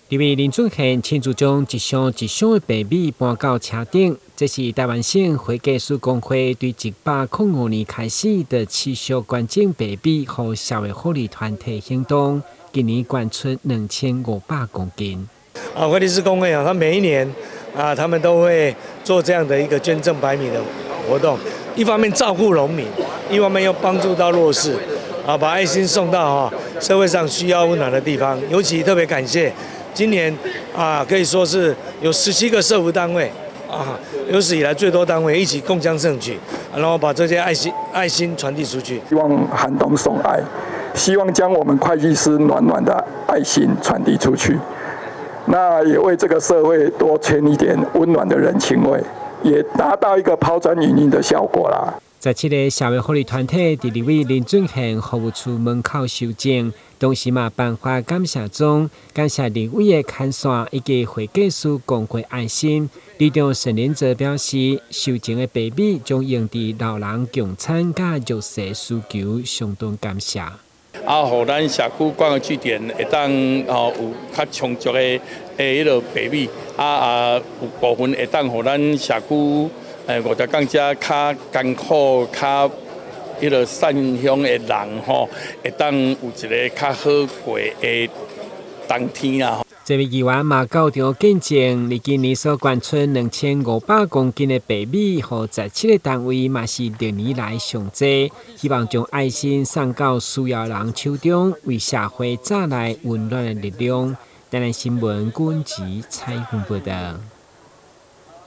这位林俊宪亲自将一箱一箱的白米搬到车顶，这是台湾省会计师公会对1805年开始的持续捐赠白米和社会福利团体行动，今年捐出2500公斤。会计师公会他每一年他们都会做这样的一个捐赠白米的活动，一方面照顾农民，一方面又帮助到弱势，把爱心送到社会上需要温暖的地方。尤其特别感谢。今年可以说是有17个社福单位有史以来最多单位一起共襄盛举，然后把这些爱心传递出去。希望寒冬送爱，希望将我们会计师暖暖的爱心传递出去。那也为这个社会多添一点温暖的人情味，也达到一个抛砖引玉的效果啦。17个社会福利团体伫2位林俊宪服务处门口收证，同时颁发感谢状，感谢2位的牵线以及会计师公会爱心。里长沈连泽表示，收证的白米将用伫老人共餐甲弱势需求，相当感谢。互咱社区关爱据点会当有较充足的迄落白米，有部分会当互咱社区。我条港遮较艰苦、较迄个善乡的人会当有一个较好过的冬天啊。这位议员嘛到场见证，你今年所捐出2500公斤的白米，和17个单位嘛是历年来上济，希望将爱心送到需要人手中，为社会带来温暖的力量。台南新闻阮吉采访报道。